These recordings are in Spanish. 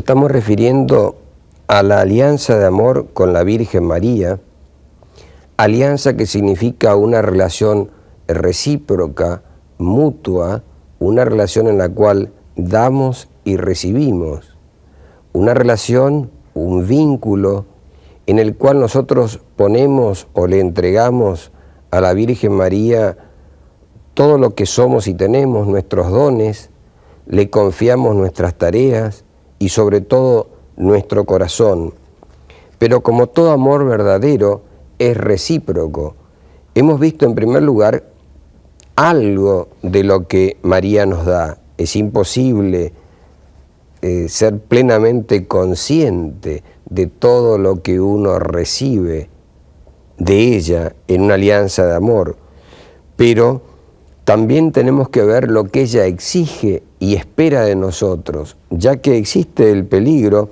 estamos refiriendo a la alianza de amor con la Virgen María, alianza que significa una relación recíproca, mutua, una relación en la cual damos y recibimos, una relación, un vínculo en el cual nosotros ponemos o le entregamos a la Virgen María todo lo que somos y tenemos, nuestros dones, le confiamos nuestras tareas y sobre todo nuestro corazón. Pero como todo amor verdadero es recíproco, hemos visto en primer lugar algo de lo que María nos da. Es imposible ser plenamente consciente de todo lo que uno recibe de ella en una alianza de amor, pero también tenemos que ver lo que ella exige y espera de nosotros, ya que existe el peligro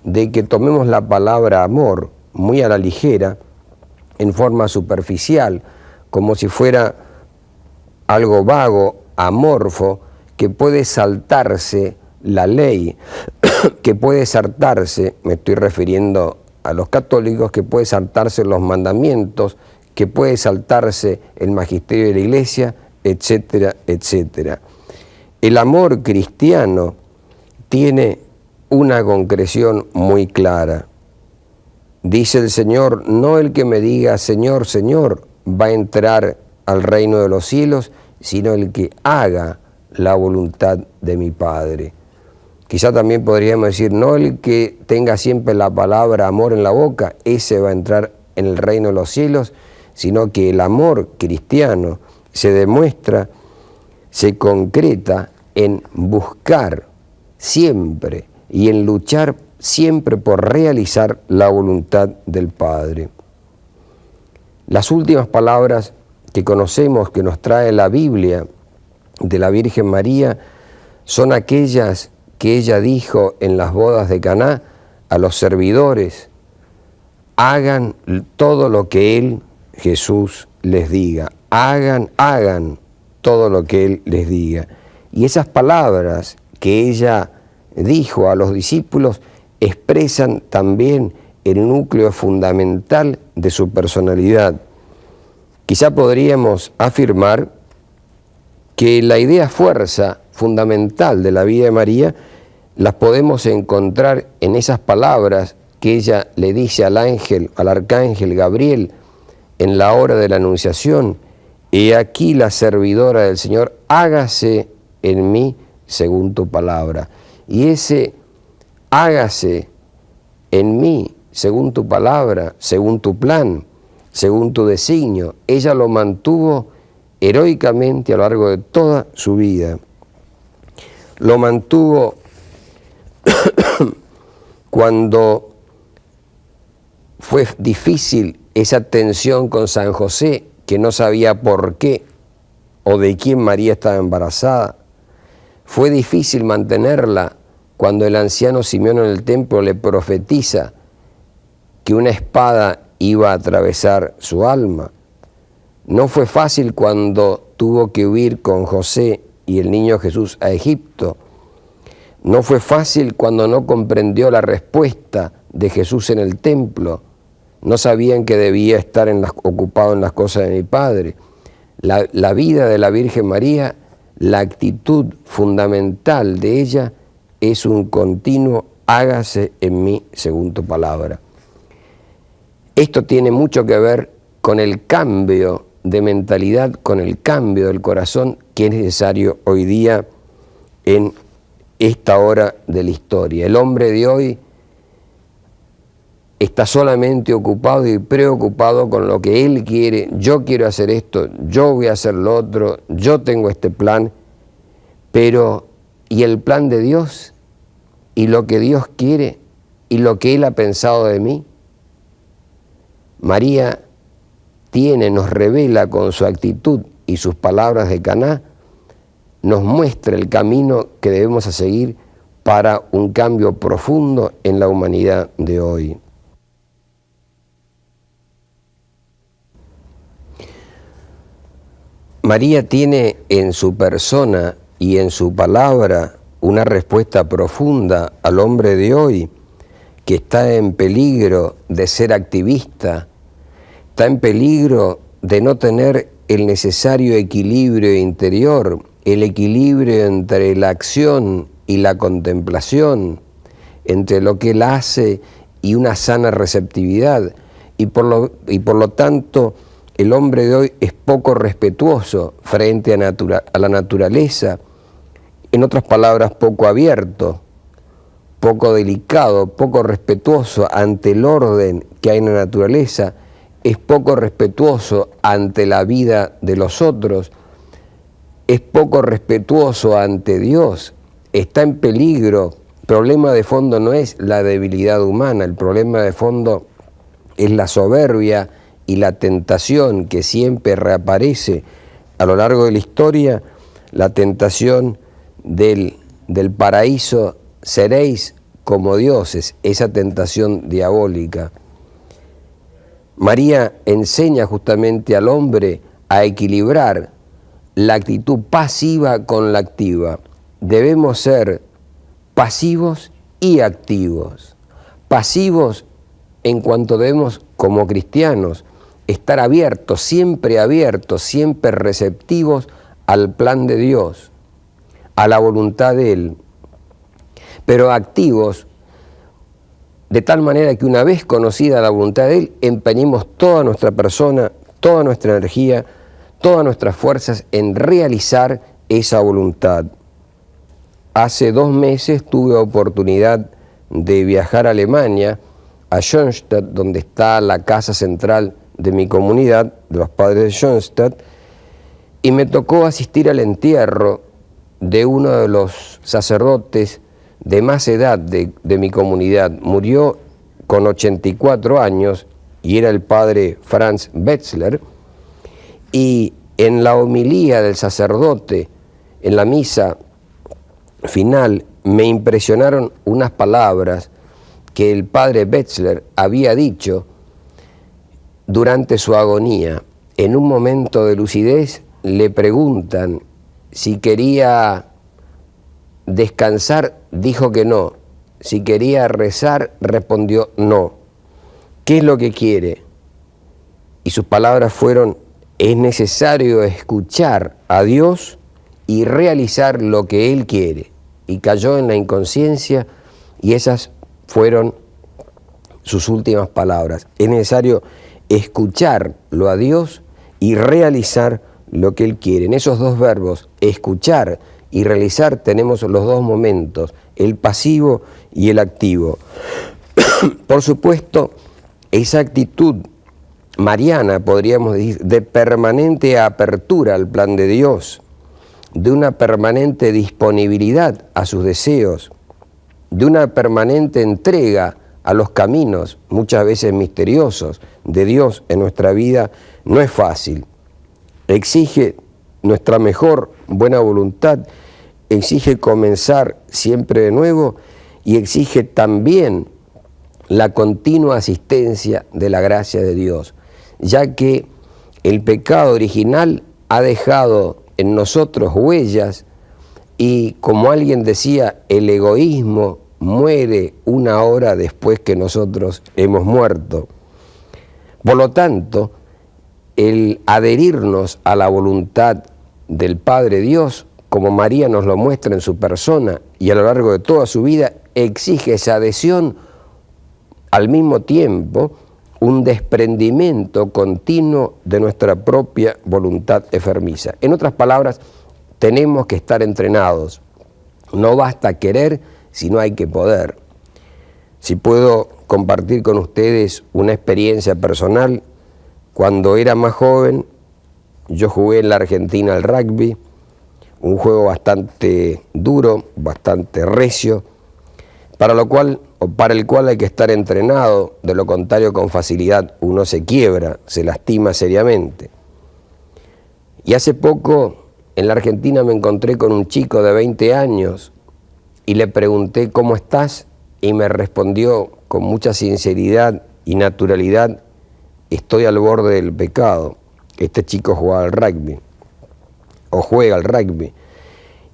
de que tomemos la palabra amor muy a la ligera, en forma superficial, como si fuera algo vago, amorfo, que puede saltarse la ley, que puede saltarse, me estoy refiriendo a los católicos, que puede saltarse los mandamientos, que puede saltarse el magisterio de la Iglesia, etcétera, etcétera. El amor cristiano tiene una concreción muy clara. Dice el Señor, no el que me diga Señor, Señor, va a entrar al reino de los cielos, sino el que haga la voluntad de mi Padre. Quizá también podríamos decir, no el que tenga siempre la palabra amor en la boca, ese va a entrar en el reino de los cielos, sino que el amor cristiano se demuestra, se concreta en buscar siempre y en luchar siempre por realizar la voluntad del Padre. Las últimas palabras que conocemos que nos trae la Biblia de la Virgen María son aquellas que ella dijo en las bodas de Caná a los servidores: hagan todo lo que Él, Jesús, les diga. Hagan todo lo que Él les diga. Y esas palabras que ella dijo a los discípulos expresan también el núcleo fundamental de su personalidad. Quizá podríamos afirmar que la idea fuerza fundamental de la vida de María las podemos encontrar en esas palabras que ella le dice al ángel, al arcángel Gabriel, en la hora de la Anunciación: he aquí la servidora del Señor, hágase en mí según tu palabra. Y ese hágase en mí según tu palabra, según tu plan, según tu designio, ella lo mantuvo heroicamente a lo largo de toda su vida. Lo mantuvo cuando fue difícil esa tensión con San José, que no sabía por qué o de quién María estaba embarazada. Fue difícil mantenerla cuando el anciano Simeón en el templo le profetiza que una espada iba a atravesar su alma. No fue fácil cuando tuvo que huir con José y el niño Jesús a Egipto. No fue fácil cuando no comprendió la respuesta de Jesús en el templo. No sabían que debía estar ocupado en las cosas de mi Padre. La vida de la Virgen María, la actitud fundamental de ella es un continuo hágase en mí según tu palabra. Esto tiene mucho que ver con el cambio de mentalidad, con el cambio del corazón que es necesario hoy día en esta hora de la historia. El hombre de hoy está solamente ocupado y preocupado con lo que él quiere. Yo quiero hacer esto, yo voy a hacer lo otro, yo tengo este plan, pero ¿y el plan de Dios? ¿Y lo que Dios quiere? ¿Y lo que Él ha pensado de mí? María nos revela con su actitud y sus palabras de Caná, nos muestra el camino que debemos seguir para un cambio profundo en la humanidad de hoy. María tiene en su persona y en su palabra una respuesta profunda al hombre de hoy que está en peligro de ser activista, está en peligro de no tener el necesario equilibrio interior, el equilibrio entre la acción y la contemplación, entre lo que él hace y una sana receptividad, y por lo tanto el hombre de hoy es poco respetuoso frente a la naturaleza, en otras palabras, poco abierto, poco delicado, poco respetuoso ante el orden que hay en la naturaleza, es poco respetuoso ante la vida de los otros, es poco respetuoso ante Dios, está en peligro. El problema de fondo no es la debilidad humana, el problema de fondo es la soberbia y la tentación que siempre reaparece a lo largo de la historia, la tentación del paraíso, seréis como dioses, esa tentación diabólica. María enseña justamente al hombre a equilibrar la actitud pasiva con la activa. Debemos ser pasivos y activos. Pasivos en cuanto debemos, como cristianos, estar abiertos, siempre receptivos al plan de Dios, a la voluntad de Él, pero activos de tal manera que una vez conocida la voluntad de Él, empeñemos toda nuestra persona, toda nuestra energía, todas nuestras fuerzas en realizar esa voluntad. Hace 2 meses tuve oportunidad de viajar a Alemania, a Schoenstatt, donde está la casa central de mi comunidad, de los padres de Schoenstatt, y me tocó asistir al entierro de uno de los sacerdotes de más edad de mi comunidad. Murió con 84 años y era el padre Franz Wetzler, y en la homilía del sacerdote, en la misa final, me impresionaron unas palabras que el padre Wetzler había dicho durante su agonía. En un momento de lucidez le preguntan si quería descansar, dijo que no. Si quería rezar, respondió no. ¿Qué es lo que quiere? Y sus palabras fueron: es necesario escuchar a Dios y realizar lo que Él quiere. Y cayó en la inconsciencia, y esas fueron sus últimas palabras. Es necesario escucharlo a Dios y realizar lo que Él quiere. En esos dos verbos, escuchar y realizar, tenemos los dos momentos, el pasivo y el activo. Por supuesto, esa actitud mariana, podríamos decir, de permanente apertura al plan de Dios, de una permanente disponibilidad a sus deseos, de una permanente entrega a los caminos, muchas veces misteriosos, de Dios en nuestra vida, no es fácil. Exige nuestra mejor buena voluntad, exige comenzar siempre de nuevo y exige también la continua asistencia de la gracia de Dios, ya que el pecado original ha dejado en nosotros huellas y, como alguien decía, el egoísmo muere 1 hora después que nosotros hemos muerto. Por lo tanto, el adherirnos a la voluntad del Padre Dios, como María nos lo muestra en su persona y a lo largo de toda su vida, exige esa adhesión, al mismo tiempo un desprendimiento continuo de nuestra propia voluntad enfermiza. En otras palabras, tenemos que estar entrenados. No basta querer, sino hay que poder. Si puedo compartir con ustedes una experiencia personal, cuando era más joven, yo jugué en la Argentina al rugby, un juego bastante duro, bastante recio, para el cual hay que estar entrenado, de lo contrario con facilidad uno se quiebra, se lastima seriamente. Y hace poco en la Argentina me encontré con un chico de 20 años y le pregunté ¿cómo estás? Y me respondió con mucha sinceridad y naturalidad: estoy al borde del pecado. Este chico juega al rugby.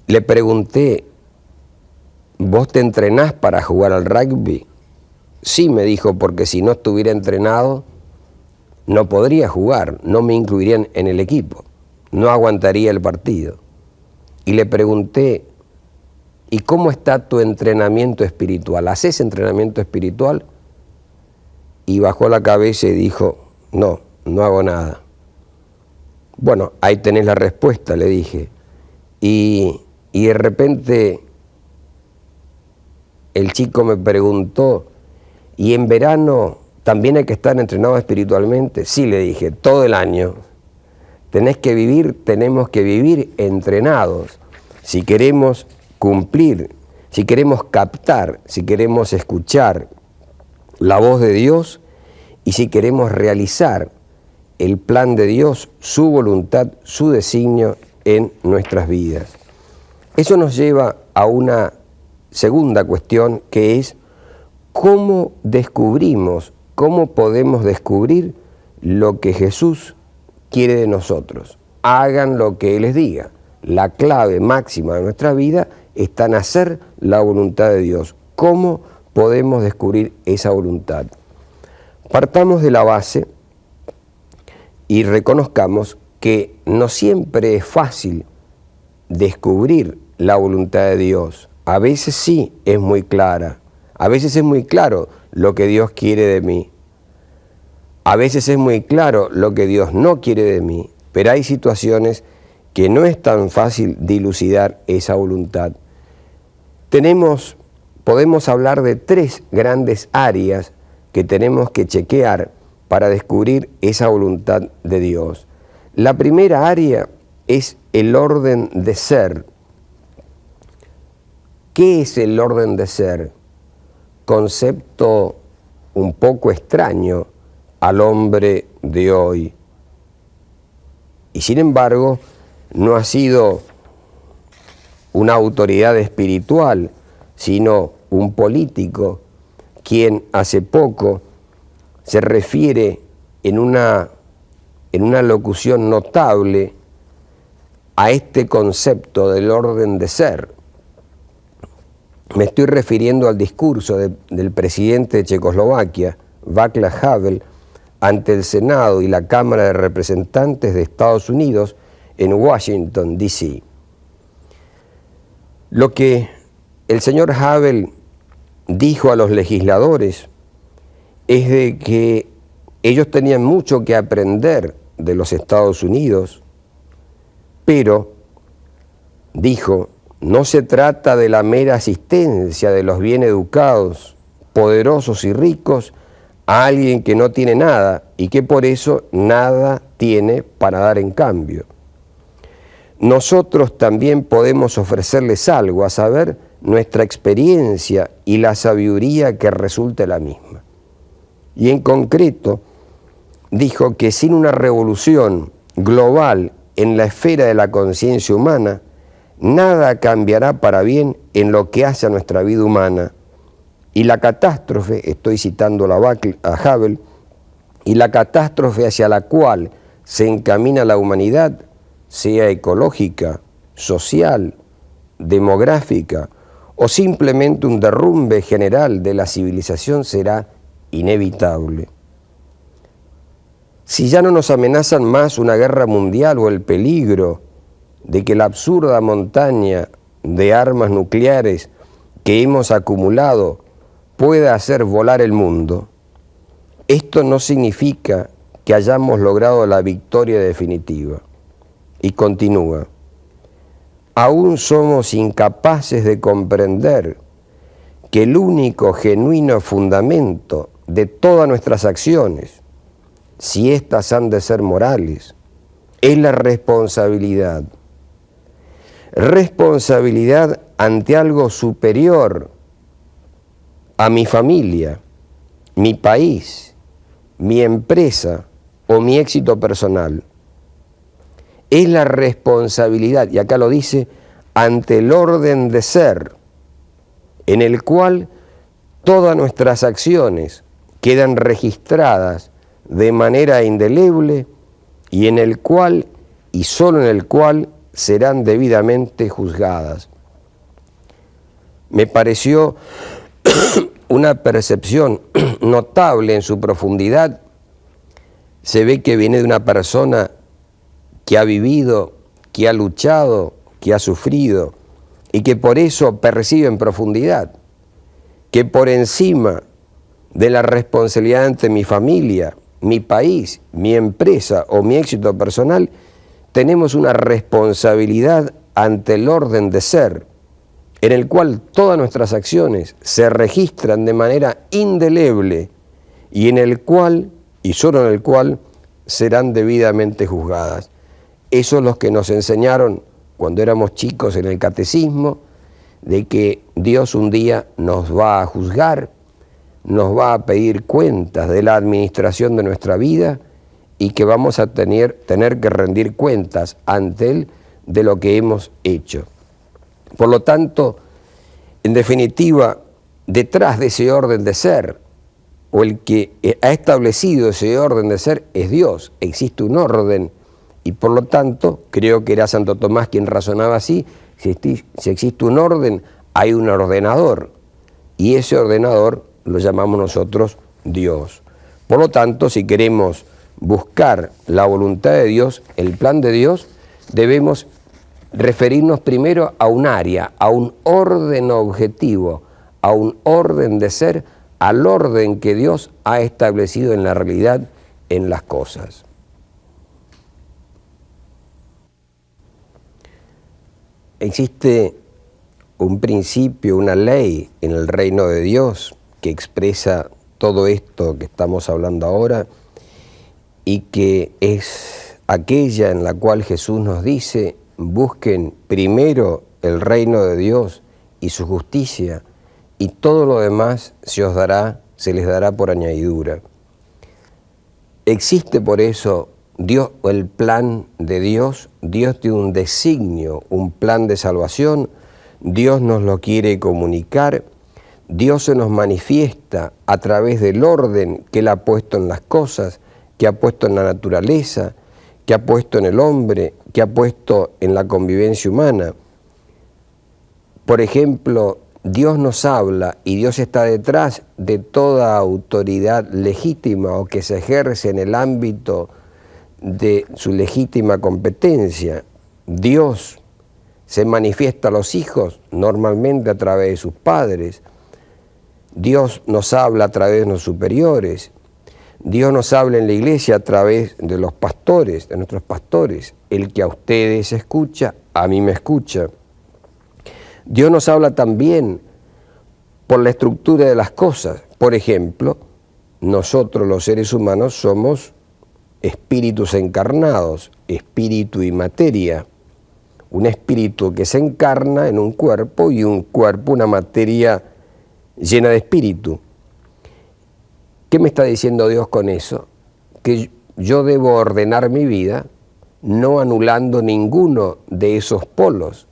Le pregunté ¿vos te entrenás para jugar al rugby? Sí, me dijo, porque si no estuviera entrenado, no podría jugar, no me incluirían en el equipo, no aguantaría el partido. Y le pregunté, ¿y cómo está tu entrenamiento espiritual? ¿Haces entrenamiento espiritual? Y bajó la cabeza y dijo, no, no hago nada. Bueno, ahí tenés la respuesta, le dije. Y de repente el chico me preguntó, ¿y en verano también hay que estar entrenado espiritualmente? Sí, le dije, todo el año. Tenemos que vivir entrenados. Si queremos cumplir, si queremos captar, si queremos escuchar la voz de Dios y si queremos realizar el plan de Dios, su voluntad, su designio en nuestras vidas. Eso nos lleva a una segunda cuestión, que es cómo descubrimos, cómo podemos descubrir lo que Jesús quiere de nosotros. Hagan lo que Él les diga. La clave máxima de nuestra vida está en hacer la voluntad de Dios. ¿Cómo podemos descubrir esa voluntad? Partamos de la base y reconozcamos que no siempre es fácil descubrir la voluntad de Dios. A veces sí es muy clara, a veces es muy claro lo que Dios quiere de mí. A veces es muy claro lo que Dios no quiere de mí, pero hay situaciones que no es tan fácil dilucidar esa voluntad. Podemos hablar de 3 grandes áreas que tenemos que chequear para descubrir esa voluntad de Dios. La primera área es el orden de ser. ¿Qué es el orden de ser? Concepto un poco extraño al hombre de hoy. Y sin embargo, no ha sido una autoridad espiritual, sino un político, quien hace poco se refiere en una locución notable a este concepto del orden de ser. Me estoy refiriendo al discurso del presidente de Checoslovaquia, Václav Havel, ante el Senado y la Cámara de Representantes de Estados Unidos en Washington, D.C. Lo que el señor Havel dijo a los legisladores es de que ellos tenían mucho que aprender de los Estados Unidos, pero, dijo, no se trata de la mera asistencia de los bien educados, poderosos y ricos a alguien que no tiene nada y que por eso nada tiene para dar en cambio. Nosotros también podemos ofrecerles algo, a saber, nuestra experiencia y la sabiduría que resulte de la misma. Y en concreto, dijo que sin una revolución global en la esfera de la conciencia humana, nada cambiará para bien en lo que hace a nuestra vida humana. Y la catástrofe, estoy citando a Havel, y la catástrofe hacia la cual se encamina la humanidad, sea ecológica, social, demográfica o simplemente un derrumbe general de la civilización, será inevitable. Si ya no nos amenazan más una guerra mundial o el peligro de que la absurda montaña de armas nucleares que hemos acumulado pueda hacer volar el mundo, esto no significa que hayamos logrado la victoria definitiva. Y continúa, aún somos incapaces de comprender que el único genuino fundamento de todas nuestras acciones, si éstas han de ser morales, es la responsabilidad. Responsabilidad ante algo superior a mi familia, mi país, mi empresa o mi éxito personal. Es la responsabilidad, y acá lo dice, ante el orden de ser, en el cual todas nuestras acciones quedan registradas de manera indeleble y en el cual, y solo en el cual, serán debidamente juzgadas. Me pareció una percepción notable en su profundidad. Se ve que viene de una persona que ha vivido, que ha luchado, que ha sufrido y que por eso percibe en profundidad que por encima de la responsabilidad ante mi familia, mi país, mi empresa o mi éxito personal, tenemos una responsabilidad ante el orden de ser, en el cual todas nuestras acciones se registran de manera indeleble y en el cual, y solo en el cual, serán debidamente juzgadas. Eso es lo que nos enseñaron cuando éramos chicos en el catecismo, de que Dios un día nos va a juzgar, nos va a pedir cuentas de la administración de nuestra vida y que vamos a tener que rendir cuentas ante Él de lo que hemos hecho. Por lo tanto, en definitiva, detrás de ese orden de ser, o el que ha establecido ese orden de ser, es Dios. Existe un orden y por lo tanto, creo que era Santo Tomás quien razonaba así, si existe un orden, hay un ordenador y ese ordenador lo llamamos nosotros Dios. Por lo tanto, si queremos buscar la voluntad de Dios, el plan de Dios, debemos referirnos primero a un área, a un orden objetivo, a un orden de ser, al orden que Dios ha establecido en la realidad, en las cosas. Existe un principio, una ley en el reino de Dios que expresa todo esto que estamos hablando ahora y que es aquella en la cual Jesús nos dice: busquen primero el reino de Dios y su justicia, y todo lo demás se les dará por añadidura. Existe por eso Dios, el plan de Dios. Dios tiene un designio, un plan de salvación. Dios nos lo quiere comunicar. Dios se nos manifiesta a través del orden que Él ha puesto en las cosas, que ha puesto en la naturaleza, que ha puesto en el hombre, que ha puesto en la convivencia humana. Por ejemplo, Dios nos habla y Dios está detrás de toda autoridad legítima o que se ejerce en el ámbito de su legítima competencia. Dios se manifiesta a los hijos normalmente a través de sus padres. Dios nos habla a través de los superiores. Dios nos habla en la iglesia a través de los pastores, de nuestros pastores. El que a ustedes escucha, a mí me escucha. Dios nos habla también por la estructura de las cosas. Por ejemplo, nosotros los seres humanos somos espíritus encarnados, espíritu y materia. Un espíritu que se encarna en un cuerpo y un cuerpo, una materia llena de espíritu. ¿Qué me está diciendo Dios con eso? Que yo debo ordenar mi vida no anulando ninguno de esos polos,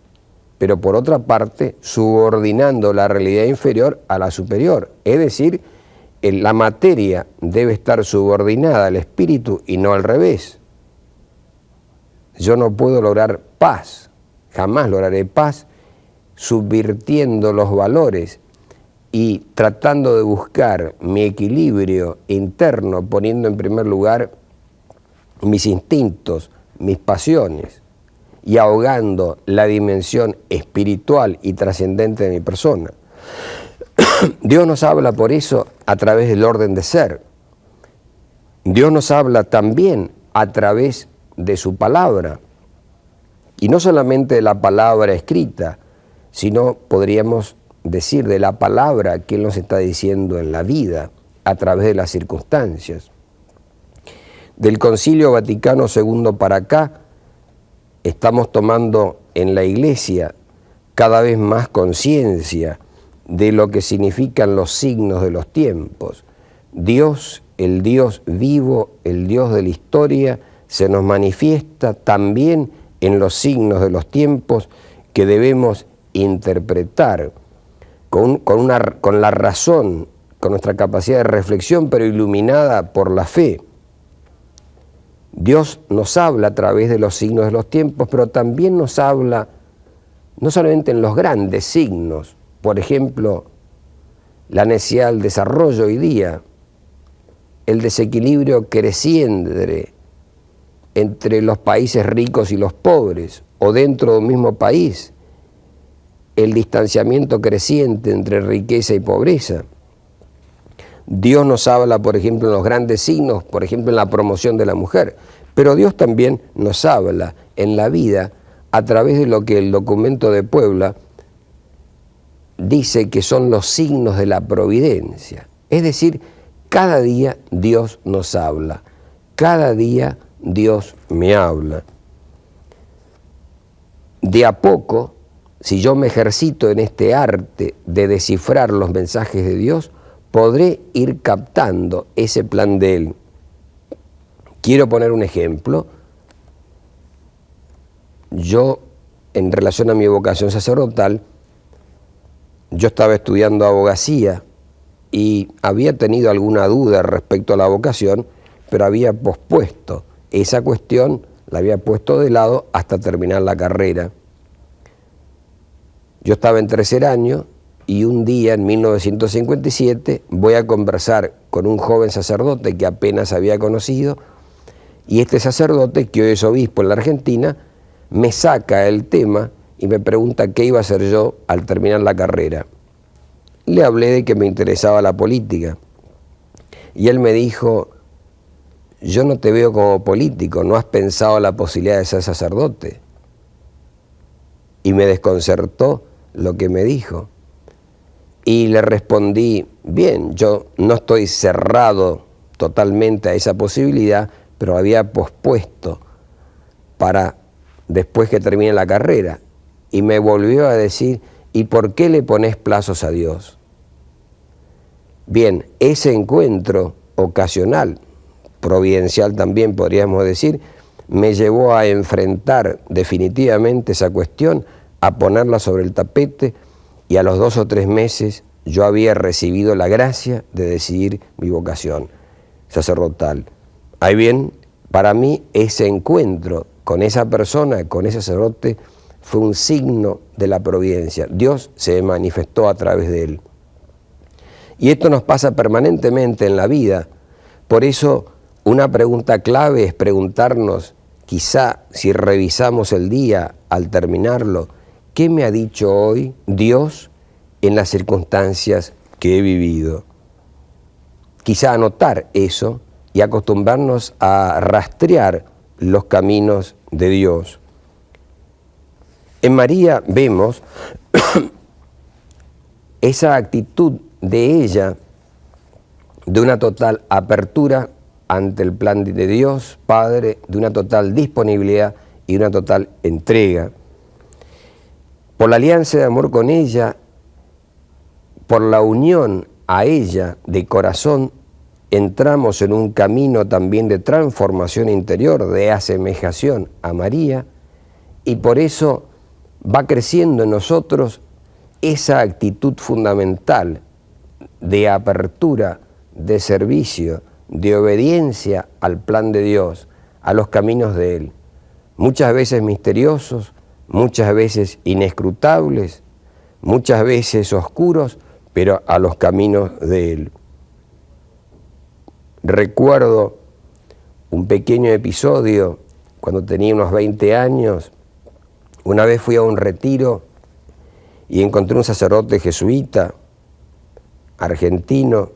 pero por otra parte subordinando la realidad inferior a la superior. Es decir, la materia debe estar subordinada al espíritu y no al revés. Yo no puedo lograr paz, jamás lograré paz, subvirtiendo los valores y tratando de buscar mi equilibrio interno, poniendo en primer lugar mis instintos, mis pasiones, y ahogando la dimensión espiritual y trascendente de mi persona. Dios nos habla por eso a través del orden de ser. Dios nos habla también a través de su palabra, y no solamente de la palabra escrita, sino podríamos decir de la palabra que Él nos está diciendo en la vida, a través de las circunstancias. Del Concilio Vaticano II para acá, estamos tomando en la Iglesia cada vez más conciencia de lo que significan los signos de los tiempos. Dios, el Dios vivo, el Dios de la historia, se nos manifiesta también en los signos de los tiempos que debemos interpretar con la razón, con nuestra capacidad de reflexión, pero iluminada por la fe. Dios nos habla a través de los signos de los tiempos, pero también nos habla no solamente en los grandes signos, por ejemplo, la necesidad del desarrollo hoy día, el desequilibrio creciente entre los países ricos y los pobres, o dentro de un mismo país, el distanciamiento creciente entre riqueza y pobreza. Dios nos habla, por ejemplo, en los grandes signos, por ejemplo, en la promoción de la mujer, pero Dios también nos habla en la vida a través de lo que el documento de Puebla dice que son los signos de la providencia. Es decir, cada día Dios nos habla, cada día Dios me habla. De a poco, si yo me ejercito en este arte de descifrar los mensajes de Dios, podré ir captando ese plan de Él. Quiero poner un ejemplo. Yo, en relación a mi vocación sacerdotal, yo estaba estudiando abogacía y había tenido alguna duda respecto a la vocación, pero había pospuesto esa cuestión, la había puesto de lado hasta terminar la carrera. Yo estaba en tercer año y un día, en 1957, voy a conversar con un joven sacerdote que apenas había conocido, y este sacerdote, que hoy es obispo en la Argentina, me saca el tema y me pregunta qué iba a hacer yo al terminar la carrera. Le hablé de que me interesaba la política y él me dijo: yo no te veo como político, ¿no has pensado la posibilidad de ser sacerdote? Y me desconcertó lo que me dijo. Y le respondí: bien, yo no estoy cerrado totalmente a esa posibilidad, pero había pospuesto para después que termine la carrera. Y me volvió a decir: ¿y por qué le pones plazos a Dios? Bien, ese encuentro ocasional, providencial también podríamos decir, me llevó a enfrentar definitivamente esa cuestión, a ponerla sobre el tapete, y a los 2 o 3 meses yo había recibido la gracia de decidir mi vocación sacerdotal. Ahí bien, para mí ese encuentro con esa persona, con ese sacerdote, fue un signo de la providencia. Dios se manifestó a través de él. Y esto nos pasa permanentemente en la vida. Por eso, una pregunta clave es preguntarnos, quizá si revisamos el día al terminarlo, ¿qué me ha dicho hoy Dios en las circunstancias que he vivido? Quizá anotar eso y acostumbrarnos a rastrear los caminos de Dios. En María vemos esa actitud de ella de una total apertura ante el plan de Dios Padre, de una total disponibilidad y una total entrega. Por la alianza de amor con ella, por la unión a ella de corazón, entramos en un camino también de transformación interior, de asemejación a María, y por eso va creciendo en nosotros esa actitud fundamental de apertura, de servicio, de obediencia al plan de Dios, a los caminos de Él, muchas veces misteriosos, muchas veces inescrutables, muchas veces oscuros, pero a los caminos de Él. Recuerdo un pequeño episodio cuando tenía unos 20 años. Una vez fui a un retiro y encontré un sacerdote jesuita, argentino,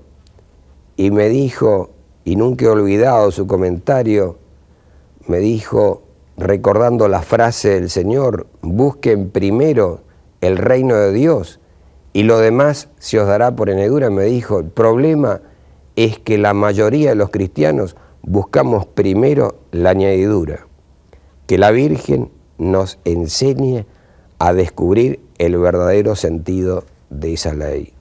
y me dijo, y nunca he olvidado su comentario, me dijo, recordando la frase del Señor: busquen primero el reino de Dios y lo demás se os dará por añadidura. Me dijo, el problema es que la mayoría de los cristianos buscamos primero la añadidura. Que la Virgen nos enseñe a descubrir el verdadero sentido de esa ley.